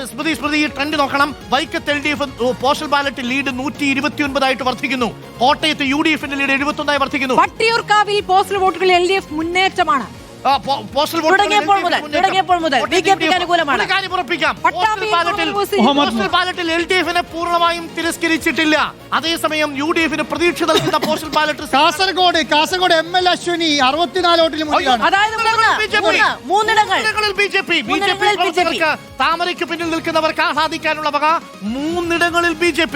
സ്മൃതി ഈ ട്രെൻഡ് നോക്കണം. വൈക്കത്ത് LDF പോസ്റ്റൽ ബാലറ്റ് ലീഡ് 129 വർദ്ധിക്കുന്നു. കോട്ടയത്ത് UDF ലീഡ് 71 വർദ്ധിക്കുന്നു. വട്ടിയൂർക്കാവിൽ പോസ്റ്റൽ വോട്ടുകൾ LDF മുന്നേറ്റമാണ്. പോസ്റ്റൽ ബാലറ്റിൽ LDF പൂർണ്ണമായും തിരസ്കരിച്ചിട്ടില്ല. അതേസമയം UDF പ്രതീക്ഷ നൽകുന്ന postal ballot Kasaragod ML Ashwini 64 വോട്ടിൽ BJP. താമരയ്ക്ക് പിന്നിൽ നിൽക്കുന്നവർക്ക് ആഹ്ലാദിക്കാനുള്ള വക 3 BJP.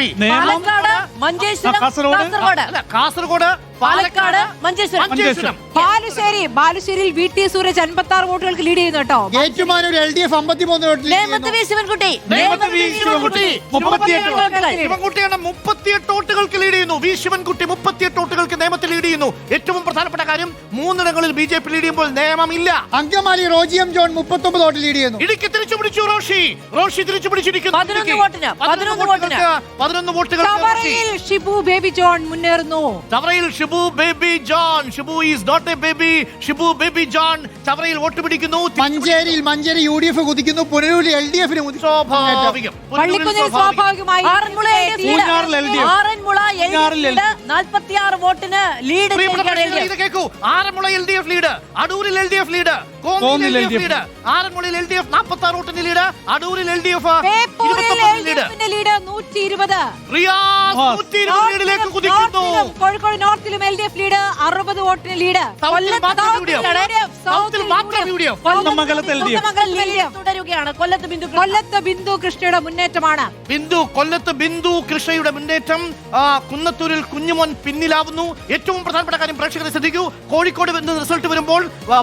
കാസർഗോഡ്, പാലക്കാട്, മഞ്ചേശ്വരം. ബാലുശ്ശേരിയിൽ VT സൂരജ് 56 വോട്ടുകൾക്ക് ലീഡ് ചെയ്യുന്നു കേട്ടോ. ഏറ്റുമാനൂർ LDF 53 വോട്ടിൽ ശിവൻകുട്ടിയാണ് 38 വോട്ടുകൾക്ക് ലീഡ് ചെയ്യുന്നു. ശിവൻകുട്ടി 38 വോട്ടുകൾക്ക് നേമത്തിൽ ലീഡ് ചെയ്യുന്നു. ഏറ്റവും പ്രധാനപ്പെട്ട കാര്യം 3 BJP ലീഡ് ചെയ്യുമ്പോൾ നേമമില്ല. അങ്കമാലി റോജിയം ജോൺ 39 വോട്ടിൽ ലീഡ് ചെയ്യുന്നു. ഇടുക്കി തിരിച്ചു പിടിച്ചു റോഷി തിരിച്ചു പിടിച്ചിരിക്കുന്നു. 11 വോട്ടുകൾ. ഷിബു ബേബി ജോൺ മുന്നേറുന്നു. ഷിബു ബേബി ജോൺ ചവറയിൽ വോട്ട് പിടിക്കുന്നു. മഞ്ചേരി UDF കുതിക്കുന്നു. പുനലൂരിൽ LDF സ്വാഭാവികം. 46 വോട്ടിന് ലീഡ്. ആറന്മുള LDF ലീഡ്, അടൂരിൽ LDF ലീഡ്, കോന്നിയിൽ LDF ലീഡ്. ആറന്മുളയിൽ LDF 46 വോട്ടിന് ലീഡ്, അടൂരിൽ LDF 21 ലീഡ്. റിയാസ് 120 ലീഡിലേക്ക് കുതിക്കുന്നു. കോഴിക്കോട് നോർത്തിലും LDF ലീഡ് 60 വോട്ടിന് ലീഡ്. കൊല്ലത്ത് ബിന്ദു കൃഷ്ണയുടെ മുന്നേറ്റമാണ്. കൊല്ലത്ത് ബിന്ദു കൃഷ്ണയുടെ മുന്നേറ്റം. കുന്നത്തൂരിൽ കുഞ്ഞുമോൻ പിന്നിലാവുന്നു. ഏറ്റവും പ്രധാനപ്പെട്ട കാര്യം പ്രേക്ഷകരെ ശ്രദ്ധിക്കൂ. കോഴിക്കോട് റിസൾട്ട് വരുമ്പോൾ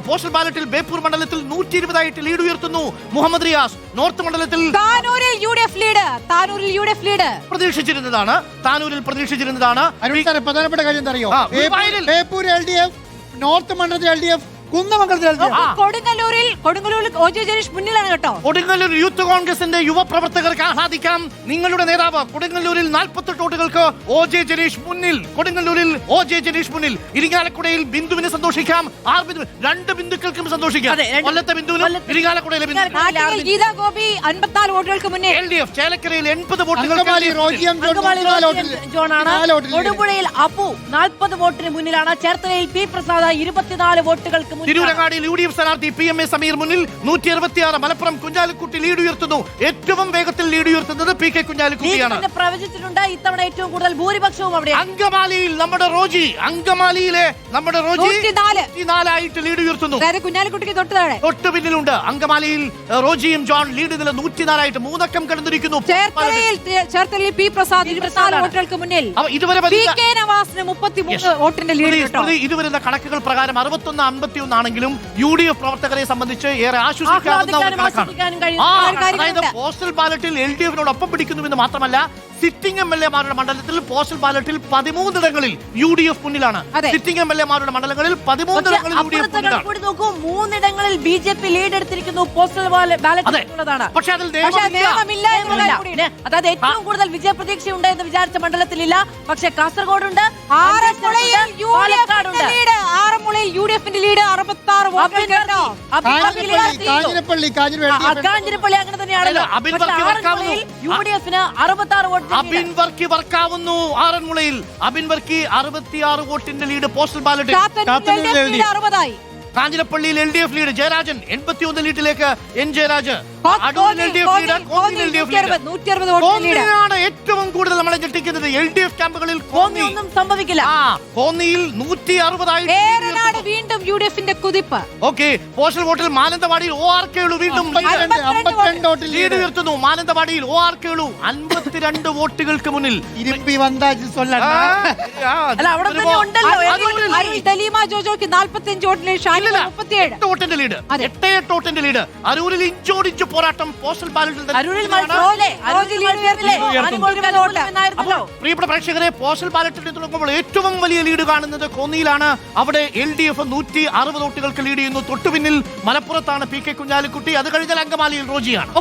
പോസ്റ്റൽ ബാലറ്റിൽ ബേപ്പൂർ മണ്ഡലത്തിൽ 120 ലീഡ് ഉയർത്തുന്നു മുഹമ്മദ് റിയാസ്. നോർത്ത് മണ്ഡലത്തിൽ താനൂരിൽ UDF ലീഡ് പ്രതീക്ഷിച്ചിരുന്നതാണ്. പ്രധാനപ്പെട്ട കാര്യം അറിയോ? ബേപ്പൂർ LDF, നോർത്ത് മണ്ഡലത്തിൽ LDF, കൊടുങ്ങല്ലൂരിൽ OJ ജനീഷ് മുന്നിലാണ് കേട്ടോ. കൊടുങ്ങല്ലൂർ യൂത്ത് കോൺഗ്രസിന്റെ യുവപ്രവർത്തകർക്ക് ആഹ്ലാദിക്കാം. നിങ്ങളുടെ നേതാവ് കൊടുങ്ങല്ലൂരിൽ 48 വോട്ടുകൾക്ക് OJ ജനീഷ് മുന്നിൽ. ഇരിങ്ങാലക്കുടയിൽ ബിന്ദുവിന് സന്തോഷിക്കാം. 2 ബിന്ദുക്കൾക്കും സന്തോഷിക്കാം. കൊല്ലത്തെ ബിന്ദുവിനും ഇരിങ്ങാലക്കുടയിലെ ഗീതാ ഗോപി 54 വോട്ടുകൾക്ക് മുന്നിൽ. LDF ചേലക്കരയിൽ 80 വോട്ടുകൾ. തൊടുപുഴയിൽ അപ്പു 40 വോട്ടിന് മുന്നിലാണ്. ചേർത്തലയിൽ P പ്രസാദ് 24 വോട്ടുകൾക്ക്. തിരൂരങ്ങാടിയിൽ UDF സ്ഥാനാർത്ഥി PMA സമീർ മുന്നിൽ 166. മലപ്പുറം കുഞ്ഞാലിക്കുട്ടി ലീഡ് ഉയർത്തുന്നു. ഏറ്റവും വേഗത്തിൽ ലീഡ് ഉയർത്തുന്നത് PK കുഞ്ഞാലിക്കുട്ടിയാണ്. പ്രവചിച്ചിട്ടുണ്ട് ഇത്തവണ ഏറ്റവും കൂടുതൽ ഭൂരിപക്ഷവും അവിടെ. അങ്കമാലിയിൽ നമ്മുടെ റോജി 104 ലീഡ് ഉയർത്തുന്നു. കുഞ്ഞാലിക്കുട്ടിക്ക് തൊട്ട് പിന്നിലുണ്ട്. അങ്കമാലിയിൽ റോജിയും ജോൺ ലീഡ് നില 104 3 കടന്നിരിക്കുന്നു. ചേർത്തലയിൽ P പ്രസാദ് 24 വോട്ടുകൾക്ക് മുന്നിൽ. ഇതുവരെ PK നവാസിന് 33 വോട്ടിന്റെ ലീഡ്. ഇതുവരുന്ന കണക്കുകൾ പ്രകാരം 61-51 ആണെങ്കിലും UDF പ്രവർത്തകരെ സംബന്ധിച്ച് ഏറെ ആശ്വസിക്കാവുന്ന പോസ്റ്റൽ ബാലറ്റിൽ LDF പിടിക്കുന്നുവെന്ന് മാത്രമല്ല, സിറ്റിംഗ് MLA-മാരുടെ മണ്ഡലത്തിൽ പോസ്റ്റൽ ബാലറ്റിൽ 13 ഇടങ്ങളിൽ UDF മുന്നിലാണ്. സിറ്റിംഗ് MLA-മാരുടെ മണ്ഡലങ്ങളിൽ 13 ഇടങ്ങളിൽ UDF മുന്നിലാണ്. 3 ഇടങ്ങളിൽ BJP ലീഡ് എടുത്തിരിക്കുന്നു. Postal ballot. പക്ഷേ അതിൽ അതായത് ഏറ്റവും കൂടുതൽ വിജയപ്രതീക്ഷ ഉണ്ട് എന്ന് വിചാരിച്ച മണ്ഡലത്തിലില്ല. പക്ഷേ കാസർഗോഡുണ്ട്, പാലക്കാടുണ്ട്. ആറന്മുളയിൽ UDF-ന്റെ ലീഡ് 66 വോട്ടുകൾ. കാഞ്ഞിരപ്പള്ളി അങ്ങനെ തന്നെയാണല്ലോ. UDF-ന് 66 വോട്ട്. അബിൻ വർക്കി വർക്കാവുന്നു. ആറന്മുളയിൽ അബിൻ വർക്കി 66 വോട്ടിന്റെ ലീഡ് പോസ്റ്റൽ ബാലറ്റ്. കാഞ്ഞിരപ്പള്ളിയിൽ LDF ലീഡ് ജയരാജൻ 81 ലീഡിലേക്ക് N ജയരാജ്. ഏറ്റവും കൂടുതൽ നമ്മളെ ഞെട്ടിക്കുന്നത് LDF ക്യാമ്പുകളിൽ ഒന്നും സംഭവിക്കില്ല. കോന്നിയിൽ 160 വീണ്ടും UDF-ന്റെ കുതിപ്പ്. ഓക്കെ, പോസ്റ്റൽ വോട്ടിൽ മാനന്തവാടിയിൽ ORK വീണ്ടും ലീഡ് ഉയർത്തുന്നു. മാനന്തവാടിയിൽ ORK 52 വോട്ടുകൾക്ക് മുന്നിൽ. ജോജോക്ക് 45 വോട്ടിന് 38 വോട്ടിന്റെ ലീഡ്. അരൂരിൽ ഇഞ്ചോടിഞ്ച് പോരാട്ടം പോസ്റ്റൽ ബാലറ്റിൽ. പ്രിയപ്പെട്ട പ്രേക്ഷകരെ, പോസ്റ്റൽ ബാലറ്റിൽ തുടങ്ങുമ്പോൾ ഏറ്റവും വലിയ ലീഡ് കാണുന്നത് കോന്നിയിലാണ്. അവിടെ LDF 160 വോട്ടുകൾക്ക് ലീഡ് ചെയ്യുന്നു. തൊട്ടുപിന്നിൽ മലപ്പുറത്താണ് PK കുഞ്ഞാലിക്കുട്ടി. അത് കഴിഞ്ഞാൽ അങ്കമാലിയിൽ റോജിയാണ്.